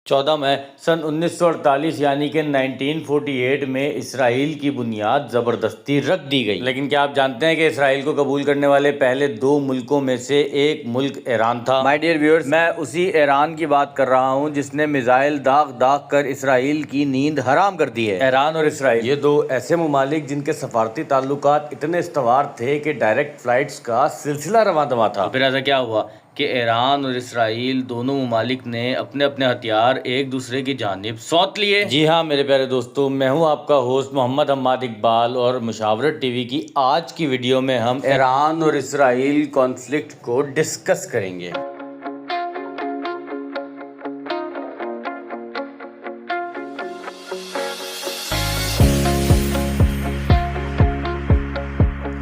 14 مئی سن 1948 یعنی کہ 1948 میں اسرائیل کی بنیاد زبردستی رکھ دی گئی۔ لیکن کیا آپ جانتے ہیں کہ اسرائیل کو قبول کرنے والے پہلے 2 ملکوں میں سے ایک ملک ایران تھا؟ مائی ڈیئر ویورز، میں اسی ایران کی بات کر رہا ہوں جس نے میزائل داغ داغ کر اسرائیل کی نیند حرام کر دی ہے۔ ایران اور اسرائیل یہ 2 ایسے ممالک جن کے سفارتی تعلقات اتنے استوار تھے کہ ڈائریکٹ فلائٹس کا سلسلہ رواں دواں تھا۔ پھر ایسا کیا ہوا کہ ایران اور اسرائیل دونوں ممالک نے اپنے اپنے ہتھیار ایک دوسرے کی جانب سونت لیے۔ جی ہاں میرے پیارے دوستو، میں ہوں آپ کا ہوسٹ محمد حماد اقبال، اور مشاورت ٹی وی کی آج کی ویڈیو میں ہم ایران اور اسرائیل کانفلکٹ کو ڈسکس کریں گے۔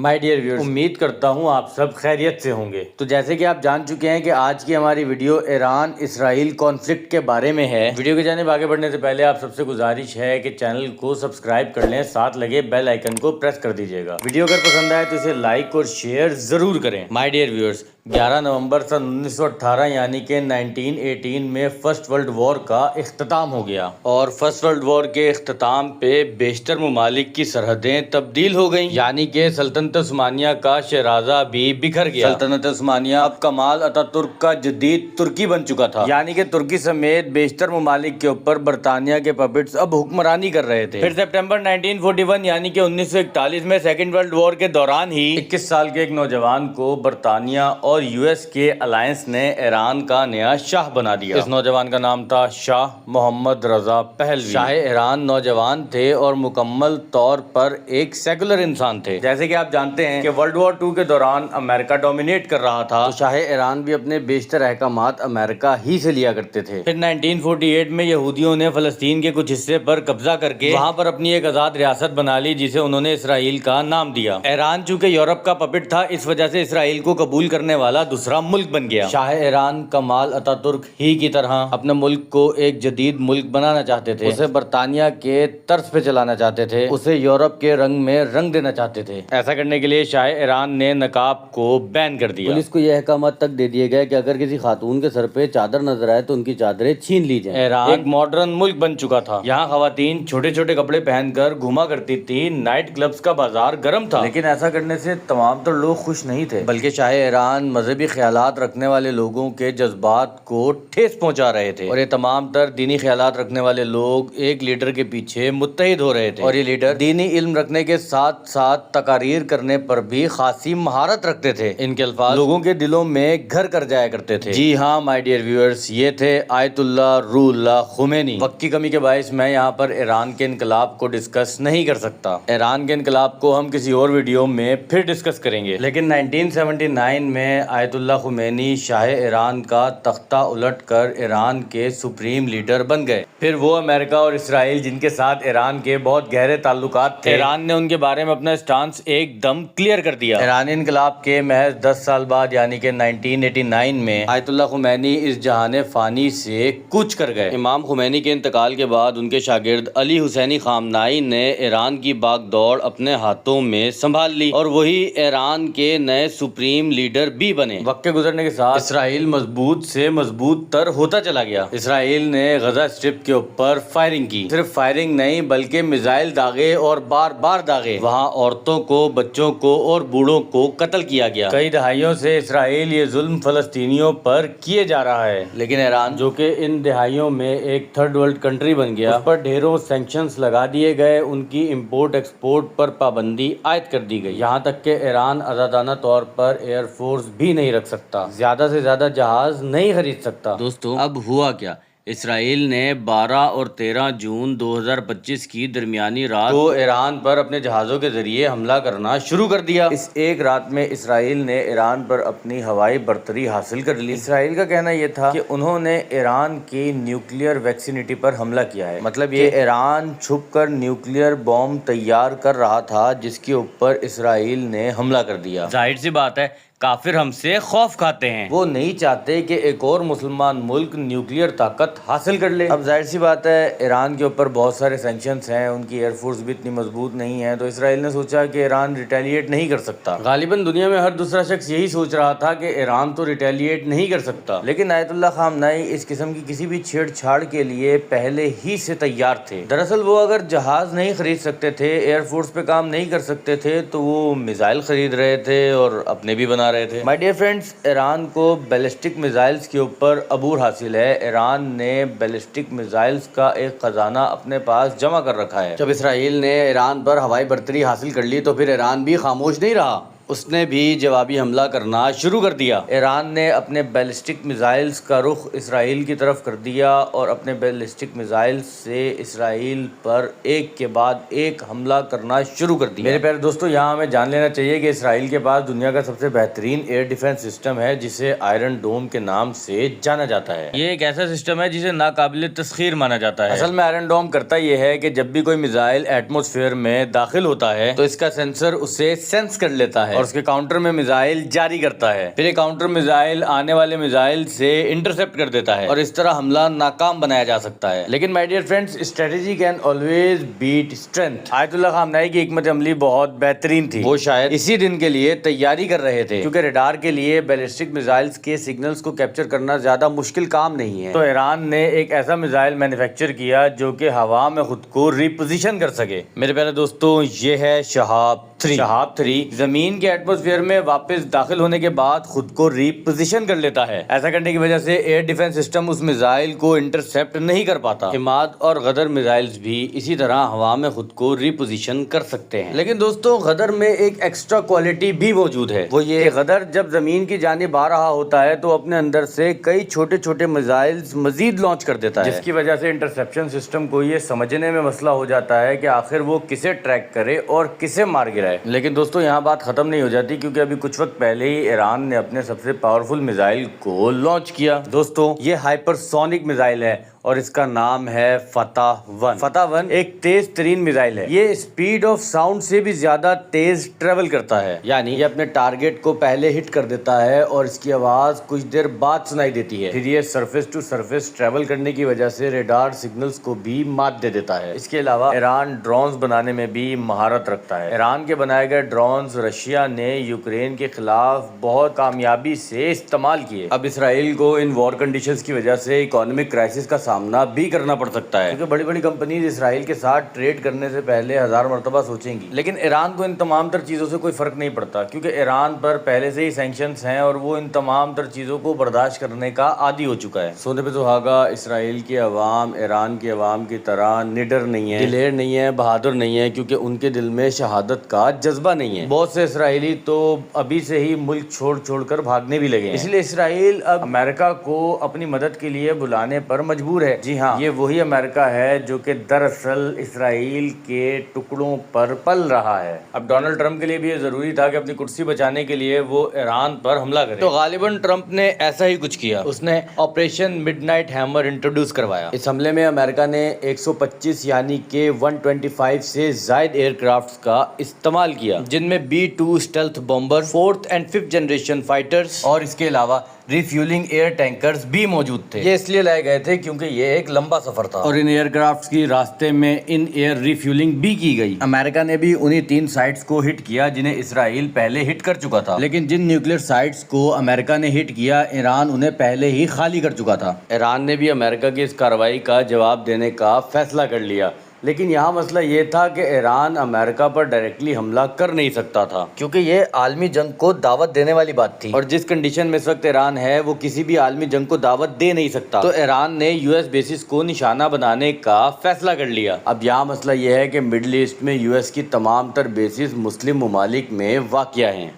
مائی ڈیئر ویورز، امید کرتا ہوں آپ سب خیریت سے ہوں گے۔ تو جیسے کہ آپ جان چکے ہیں کہ آج کی ہماری ویڈیو ایران اسرائیل کانفلکٹ کے بارے میں ہے۔ ویڈیو کی جانب آگے بڑھنے سے پہلے آپ سب سے گزارش ہے کہ چینل کو سبسکرائب کر لیں، ساتھ لگے بیل آئیکن کو پریس کر دیجیے گا۔ ویڈیو اگر پسند آئے تو اسے لائک اور شیئر ضرور کریں۔ مائی ڈیئر ویورز، 11 نومبر سن 1918 یعنی کہ 1918 میں فرسٹ ورلڈ وار کا اختتام ہو گیا، اور فرسٹ ورلڈ وار کے اختتام پہ بیشتر ممالک کی سرحدیں تبدیل ہو گئیں، یعنی کہ سلطنت عثمانیہ کا شیرازہ بھی بکھر گیا۔ سلطنت عثمانیہ اب کمال اتا ترک کا جدید ترکی بن چکا تھا، یعنی کہ ترکی سمیت بیشتر ممالک کے اوپر برطانیہ کے پپٹس اب حکمرانی کر رہے تھے۔ پھر سپٹمبر 1941 یعنی کہ 1941 میں سیکنڈ ورلڈ وار کے دوران ہی 21 سال کے ایک نوجوان کو برطانیہ اور یو ایس کے الائنس نے ایران کا نیا شاہ بنا دیا۔ اس نوجوان کا نام تھا شاہ محمد رضا پہلوی۔ شاہ ایران نوجوان تھے اور مکمل طور پر ایک سیکولر انسان تھے۔ جیسے کہ آپ جانتے ہیں کہ ورلڈ وار 2 کے دوران امریکہ ڈومینیٹ کر رہا تھا، تو شاہ ایران بھی اپنے بیشتر احکامات امریکہ ہی سے لیا کرتے تھے۔ پھر 1948 میں یہودیوں نے فلسطین کے کچھ حصے پر قبضہ کر کے وہاں پر اپنی ایک آزاد ریاست بنا لی، جسے انہوں نے اسرائیل کا نام دیا۔ ایران چونکہ یورپ کا پپٹ تھا، اس وجہ سے اسرائیل کو قبول کرنے والا دوسرا ملک بن گیا۔ شاہ ایران کمال اتا ترک ہی کی طرح اپنے ملک کو ایک جدید ملک بنانا چاہتے تھے، اسے برطانیہ کے طرز پہ چلانا چاہتے تھے، اسے یورپ کے رنگ میں رنگ دینا چاہتے تھے۔ ایسا کرنے کے لیے شاہ ایران نے نقاب کو بین کر دیا۔ پولیس کو یہ احکامات تک دے دیے گئے کہ اگر کسی خاتون کے سر پہ چادر نظر آئے تو ان کی چادریں چھین لی جائیں۔ ایران ایک ماڈرن ملک بن چکا تھا، یہاں خواتین چھوٹے چھوٹے کپڑے پہن کر گھوما کرتی تھی، نائٹ کلبز کا بازار گرم تھا۔ لیکن ایسا کرنے سے تمام تر لوگ خوش نہیں تھے، بلکہ شاہ ایران مذہبی خیالات رکھنے والے لوگوں کے جذبات کو ٹھیس پہنچا رہے تھے، اور یہ تمام تر دینی خیالات رکھنے والے لوگ ایک لیڈر کے پیچھے متحد ہو رہے تھے، اور یہ لیڈر دینی علم رکھنے کے ساتھ ساتھ تقاریر کرنے پر بھی خاصی مہارت رکھتے تھے۔ ان کے الفاظ لوگوں کے دلوں میں گھر کر جایا کرتے تھے۔ جی ہاں مائی ڈیئر ویورز، یہ تھے آیت اللہ روح اللہ خمینی۔ وقت کی کمی کے باعث میں یہاں پر ایران کے انقلاب کو ڈسکس نہیں کر سکتا، ایران کے انقلاب کو ہم کسی اور ویڈیو میں پھر ڈسکس کریں گے۔ لیکن 1979 میں آیت اللہ خمینی شاہ ایران کا تختہ الٹ کر ایران کے سپریم لیڈر بن گئے۔ پھر وہ امریکہ اور اسرائیل جن کے ساتھ ایران کے بہت گہرے تعلقات تھے، ایران نے ان کے بارے میں اپنا اسٹانس ایک دم کلیئر کر دیا۔ ایرانی انقلاب کے محض 10 سال بعد یعنی کہ 1989 میں آیت اللہ خمینی اس جہان فانی سے کوچ کر گئے۔ امام خمینی کے انتقال کے بعد ان کے شاگرد علی حسینی خامنائی نے ایران کی باغ دوڑ اپنے ہاتھوں میں سنبھال لی، اور وہی ایران کے نئے سپریم لیڈر بھی بنے۔ وقت کے گزرنے کے ساتھ اسرائیل مضبوط سے مضبوط تر ہوتا چلا گیا۔ اسرائیل نے غزہ اسٹرپ کے اوپر فائرنگ کی، صرف فائرنگ نہیں بلکہ میزائل داغے اور بار بار داغے، وہاں عورتوں کو، بچوں کو اور بوڑھوں کو قتل کیا گیا۔ کئی دہائیوں سے اسرائیل یہ ظلم فلسطینیوں پر کیے جا رہا ہے، لیکن ایران جو کہ ان دہائیوں میں ایک تھرڈ ورلڈ کنٹری بن گیا، اس پر ڈھیروں سینکشنز لگا دیے گئے، ان کی امپورٹ ایکسپورٹ پر پابندی عائد کر دی گئی، یہاں تک کہ ایران آزادانہ طور پر ایئر فورس بھی نہیں رکھ سکتا، زیادہ سے زیادہ جہاز نہیں خرید سکتا۔ دوستو اب ہوا کیا؟ اسرائیل نے 12 اور 13 جون 2025 کی درمیانی رات کو ایران پر اپنے جہازوں کے ذریعے حملہ کرنا شروع کر دیا۔ اس ایک رات میں اسرائیل نے ایران پر اپنی ہوائی برتری حاصل کر لی۔ اسرائیل کا کہنا یہ تھا کہ انہوں نے ایران کی نیوکلیئر ویکسینٹی پر حملہ کیا ہے، مطلب یہ ایران چھپ کر نیوکلیئر بم تیار کر رہا تھا جس کے اوپر اسرائیل نے حملہ کر دیا۔ ظاہر سی بات ہے کافر ہم سے خوف کھاتے ہیں، وہ نہیں چاہتے کہ ایک اور مسلمان ملک نیوکلیئر طاقت حاصل کر لے۔ اب ظاہر سی بات ہے ایران کے اوپر بہت سارے سینکشنز ہیں، ان کی ایئر فورس بھی اتنی مضبوط نہیں ہے، تو اسرائیل نے سوچا کہ ایران ریٹیلیٹ نہیں کر سکتا۔ غالباً دنیا میں ہر دوسرا شخص یہی سوچ رہا تھا کہ ایران تو ریٹیلیٹ نہیں کر سکتا، لیکن آیت اللہ خامنائی اس قسم کی کسی بھی چھیڑ چھاڑ کے لیے پہلے ہی سے تیار تھے۔ دراصل وہ اگر جہاز نہیں خرید سکتے تھے، ایئر فورس پہ کام نہیں کر سکتے تھے، تو وہ میزائل خرید رہے تھے اور اپنے بھی بنا رہے تھے۔ مائی ڈیئر فرینڈز، ایران کو بیلسٹک میزائلز کے اوپر عبور حاصل ہے۔ ایران نے بیلسٹک میزائلز کا ایک خزانہ اپنے پاس جمع کر رکھا ہے۔ جب اسرائیل نے ایران پر ہوائی برتری حاصل کر لی تو پھر ایران بھی خاموش نہیں رہا، اس نے بھی جوابی حملہ کرنا شروع کر دیا۔ ایران نے اپنے بیلسٹک میزائلز کا رخ اسرائیل کی طرف کر دیا اور اپنے بیلسٹک میزائلز سے اسرائیل پر ایک کے بعد ایک حملہ کرنا شروع کر دیا۔ میرے پیارے دوستو، یہاں ہمیں جان لینا چاہیے کہ اسرائیل کے پاس دنیا کا سب سے بہترین ایئر ڈیفنس سسٹم ہے، جسے آئرن ڈوم کے نام سے جانا جاتا ہے۔ یہ ایک ایسا سسٹم ہے جسے ناقابل تسخیر مانا جاتا ہے۔ اصل میں آئرن ڈوم کرتا یہ ہے کہ جب بھی کوئی میزائل ایٹماسفیئر میں داخل ہوتا ہے تو اس کا سینسر اسے سینس کر لیتا ہے اور اس کے کاؤنٹر میں میزائل جاری کرتا ہے، پھر یہ کاؤنٹر میزائل آنے والے میزائل سے انٹرسپٹ کر دیتا ہے اور اس طرح حملہ ناکام بنایا جا سکتا ہے۔ لیکن my dear friends, strategy can always beat strength. آیت اللہ خامنائی کی حکمت عملی بہت بہترین تھی، وہ شاید اسی دن کے لیے تیاری کر رہے تھے، کیونکہ ریڈار کے لیے بیلسٹک میزائلز کے سگنلز کو کیپچر کرنا زیادہ مشکل کام نہیں ہے، تو ایران نے ایک ایسا میزائل مینوفیکچر کیا جو کہ ہوا میں خود کو ریپوزیشن کر سکے۔ میرے پیارے دوستو، یہ ہے شہاب 3۔ شہاب 3 زمین کے ایٹماسفیئر میں واپس داخل ہونے کے بعد خود کو ریپوزیشن کر لیتا ہے۔ ایسا کرنے کی وجہ سے ایئر ڈیفنس سسٹم اس میزائل کو انٹرسپٹ نہیں کر پاتا۔ حماد اور غدر میزائلز بھی اسی طرح ہوا میں خود کو ریپوزیشن کر سکتے ہیں۔ لیکن دوستو، غدر میں ایک ایکسٹرا کوالٹی بھی موجود ہے، وہ یہ کہ غدر جب زمین کی جانب آ رہا ہوتا ہے تو اپنے اندر سے کئی چھوٹے چھوٹے میزائلز مزید لانچ کر دیتا ہے، جس کی وجہ سے انٹرسپشن سسٹم کو یہ سمجھنے میں مسئلہ ہو جاتا ہے کہ آخر وہ کسے ٹریک کرے اور کسے مار گرائے۔ لیکن دوستو، یہاں بات ختم نہیں ہو جاتی، کیونکہ ابھی کچھ وقت پہلے ہی ایران نے اپنے سب سے پاورفل میزائل کو لانچ کیا۔ دوستو، یہ ہائپر سونک میزائل ہے اور اس کا نام ہے فتح 1۔ فتح 1 ایک تیز ترین میزائل ہے، یہ اسپیڈ آف ساؤنڈ سے بھی زیادہ تیز ٹریول کرتا ہے، یعنی یہ اپنے ٹارگٹ کو پہلے ہٹ کر دیتا ہے اور اس کی آواز کچھ دیر بعد سنائی دیتی ہے، پھر یہ سرفیس ٹو سرفیس ٹریول کرنے کی وجہ سے ریڈار سگنلز کو بھی مات دے دیتا ہے۔ اس کے علاوہ ایران ڈرونز بنانے میں بھی مہارت رکھتا ہے۔ ایران کے بنائے گئے ڈرونز رشیا نے یوکرین کے خلاف بہت کامیابی سے استعمال کیے۔ اب اسرائیل کو ان وار کنڈیشنز کی وجہ سے اکانومک کرائسس کا سامنا بھی کرنا پڑ سکتا ہے، کیونکہ بڑی بڑی کمپنیز اسرائیل کے ساتھ ٹریڈ کرنے سے پہلے 1000 مرتبہ سوچیں گی۔ لیکن ایران کو ان تمام تر چیزوں سے کوئی فرق نہیں پڑتا، کیونکہ ایران پر پہلے سے ہی سینکشنز ہیں اور وہ ان تمام تر چیزوں کو برداشت کرنے کا عادی ہو چکا ہے۔ سونے پہ سہاگا اسرائیل کی عوام ایران کی عوام کی طرح نڈر نہیں ہے، دلیر نہیں ہے، بہادر نہیں ہے، کیونکہ ان کے دل میں شہادت کا جذبہ نہیں ہے۔ بہت سے اسرائیلی تو ابھی سے ہی ملک چھوڑ چھوڑ کر بھاگنے بھی لگے ہیں، اس لیے اسرائیل اب امریکہ کو اپنی مدد کے لیے بلانے پر مجبور ہے۔ جی ہاں، یہ وہی امریکہ ہے جو کہ دراصل اسرائیل کے ٹکڑوں پر پل رہا ہے۔ اب ڈونلڈ ٹرمپ کے لیے بھی یہ ضروری تھا کہ اپنی کرسی بچانے کے لیے وہ ایران پر حملہ کرے، تو غالباً ٹرمپ نے ایسا ہی کچھ کیا، اس نے operation midnight hammer introduce کروایا۔ اس حملے میں امریکہ نے 125 یعنی کہ 125 سے زائد ایئر کرافٹس کا استعمال کیا، جن میں B-2 stealth bomber, 4th and 5th generation fighters اور اس کے علاوہ ریفیولنگ ایئر ٹینکرز بھی موجود تھے۔ یہ اس لیے لائے گئے تھے کیونکہ یہ ایک لمبا سفر تھا اور ان ایئر کرافٹس کی راستے میں ان ایئر ریفیولنگ بھی کی گئی۔ امریکہ نے بھی انہی 3 سائٹس کو ہٹ کیا جنہیں اسرائیل پہلے ہٹ کر چکا تھا، لیکن جن نیوکلیئر سائٹس کو امریکہ نے ہٹ کیا، ایران انہیں پہلے ہی خالی کر چکا تھا۔ ایران نے بھی امریکہ کی اس کارروائی کا جواب دینے کا فیصلہ کر لیا، لیکن یہاں مسئلہ یہ تھا کہ ایران امریکہ پر ڈائریکٹلی حملہ کر نہیں سکتا تھا، کیونکہ یہ عالمی جنگ کو دعوت دینے والی بات تھی، اور جس کنڈیشن میں اس وقت ایران ہے وہ کسی بھی عالمی جنگ کو دعوت دے نہیں سکتا، تو ایران نے US بیسز کو نشانہ بنانے کا فیصلہ کر لیا۔ اب یہاں مسئلہ یہ ہے کہ مڈل ایسٹ میں US کی تمام تر بیسز مسلم ممالک میں واقع ہیں،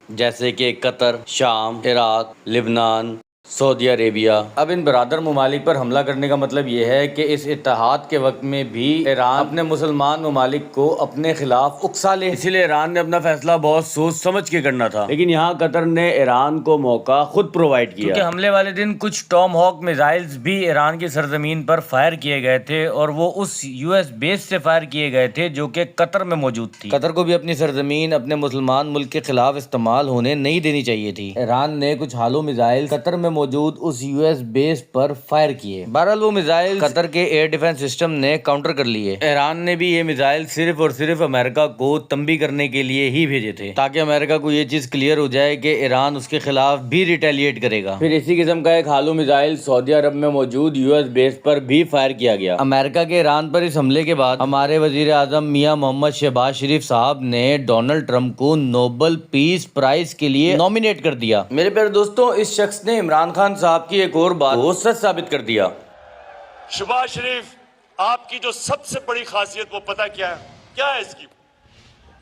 جیسے کہ قطر، شام، عراق، لبنان، سعودی عربیہ۔ اب ان برادر ممالک پر حملہ کرنے کا مطلب یہ ہے کہ اس اتحاد کے وقت میں بھی ایران اپنے مسلمان ممالک کو اپنے خلاف اکسا لے، اسی لیے ایران نے اپنا فیصلہ بہت سوچ سمجھ کے کرنا تھا، لیکن یہاں قطر نے ایران کو موقع خود پرووائڈ کیا، کیونکہ حملے والے دن کچھ ٹام ہاک میزائلز بھی ایران کی سرزمین پر فائر کیے گئے تھے، اور وہ اس یو ایس بیس سے فائر کیے گئے تھے جو کہ قطر میں موجود تھی۔ قطر کو بھی اپنی سرزمین اپنے مسلمان ملک کے خلاف استعمال ہونے نہیں دینی چاہیے تھی۔ ایران نے کچھ ہالو میزائل قطر میں موجود اس یو ایس بیس پر فائر کیے، بہرحال وہ میزائل قطر کے ایئر ڈیفنس سسٹم نے کاؤنٹر کر لیے۔ ایران نے بھی یہ میزائل صرف اور صرف امریکہ کو تنبیہ کرنے کے لیے ہی بھیجے تھے، تاکہ امریکہ کو یہ چیز کلیئر ہو جائے کہ ایران اس کے خلاف بھی ریٹیلیٹ کرے گا۔ پھر اسی قسم کا ایک ہالو میزائل سعودی عرب میں موجود یو ایس بیس پر بھی فائر کیا گیا۔ امریکہ کے ایران پر اس حملے کے بعد ہمارے وزیر اعظم میاں محمد شہباز شریف صاحب نے ڈونلڈ ٹرمپ کو نوبل پیس پرائز کے لیے نامینیٹ کر دیا۔ میرے پیارے دوستوں، اس شخص نے عمران خان صاحب کی ایک اور بات کو سچ ثابت کر دیا۔ شہباز شریف، آپ کی جو سب سے بڑی خاصیت وہ پتہ کیا ہے اس کی؟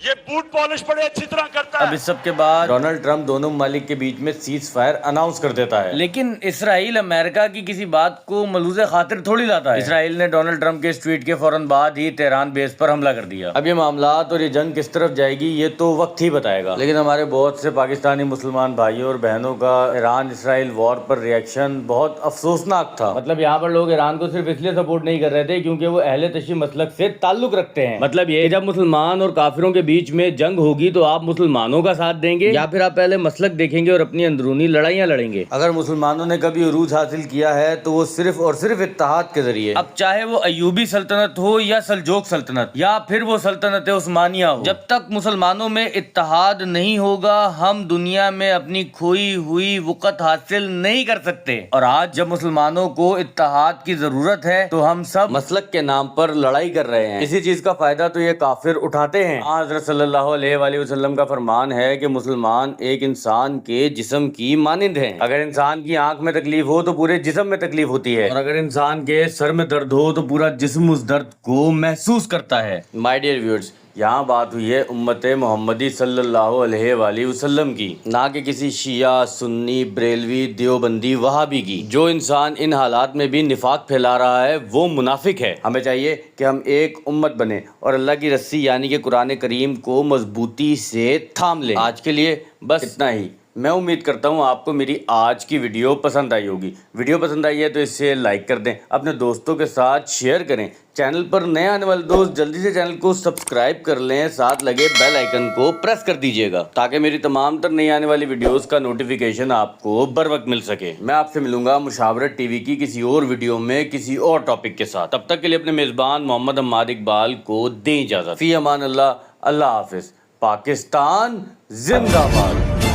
یہ بوٹ پالش بڑے اچھی طرح کرتا ہے۔ اب اس سب کے بعد ڈونلڈ ٹرمپ دونوں ممالک کے بیچ میں سیز فائر اناؤنس کر دیتا ہے، لیکن اسرائیل امریکہ کی کسی بات کو ملحوظ خاطر تھوڑی لاتا ہے۔ اسرائیل نے ڈونلڈ ٹرمپ کے اس ٹویٹ کے فوراً بعد ہی تہران بیس پر حملہ کر دیا۔ اب یہ معاملات اور یہ جنگ کس طرف جائے گی یہ تو وقت ہی بتائے گا، لیکن ہمارے بہت سے پاکستانی مسلمان بھائیوں اور بہنوں کا ایران اسرائیل وار پر ریئیکشن بہت افسوسناک تھا۔ مطلب یہاں پر لوگ ایران کو صرف اس لیے سپورٹ نہیں کر رہے تھے کیونکہ وہ اہل تشیع مسلک سے تعلق رکھتے ہیں۔ مطلب یہ کہ جب مسلمان اور کافروں کے بیچ میں جنگ ہوگی تو آپ مسلمانوں کا ساتھ دیں گے یا پھر آپ پہلے مسلک دیکھیں گے اور اپنی اندرونی لڑائیاں لڑیں گے؟ اگر مسلمانوں نے کبھی عروج حاصل کیا ہے تو وہ صرف اور صرف اتحاد کے ذریعے، اب چاہے وہ ایوبی سلطنت ہو یا سلجوق سلطنت یا پھر وہ سلطنت عثمانیہ ہو، جب تک مسلمانوں میں اتحاد نہیں ہوگا ہم دنیا میں اپنی کھوئی ہوئی وقت حاصل نہیں کر سکتے۔ اور آج جب مسلمانوں کو اتحاد کی ضرورت ہے تو ہم سب مسلک کے نام پر لڑائی کر رہے ہیں۔ اسی چیز کا فائدہ تو یہ کافر اٹھاتے ہیں۔ حضرت صلی اللہ علیہ وآلہ وسلم کا فرمان ہے کہ مسلمان ایک انسان کے جسم کی مانند ہیں۔ اگر انسان کی آنکھ میں تکلیف ہو تو پورے جسم میں تکلیف ہوتی ہے، اور اگر انسان کے سر میں درد ہو تو پورا جسم اس درد کو محسوس کرتا ہے۔ مائی ڈیئر ویورز، یہاں بات ہوئی ہے امت محمدی صلی اللہ علیہ وآلہ وسلم کی، نہ کہ کسی شیعہ، سنی، بریلوی، دیوبندی، وہابی کی۔ جو انسان ان حالات میں بھی نفاق پھیلا رہا ہے وہ منافق ہے۔ ہمیں چاہیے کہ ہم ایک امت بنیں اور اللہ کی رسی یعنی کہ قرآن کریم کو مضبوطی سے تھام لیں۔ آج کے لیے بس اتنا ہی۔ میں امید کرتا ہوں آپ کو میری آج کی ویڈیو پسند آئی ہوگی۔ ویڈیو پسند آئی ہے تو اسے لائک کر دیں، اپنے دوستوں کے ساتھ شیئر کریں۔ چینل پر نئے آنے والے دوست جلدی سے چینل کو سبسکرائب کر لیں، ساتھ لگے بیل آئیکن کو پریس کر دیجیے گا تاکہ میری تمام تر نئی آنے والی ویڈیوز کا نوٹیفیکیشن آپ کو بر وقت مل سکے۔ میں آپ سے ملوں گا مشاورت ٹی وی کی کسی اور ویڈیو میں کسی اور ٹاپک کے ساتھ۔ تب تک کے لیے اپنے میزبان محمد حماد اقبال کو دیں اجازت۔ فی امان اللہ، اللہ حافظ۔ پاکستان زندہ باد۔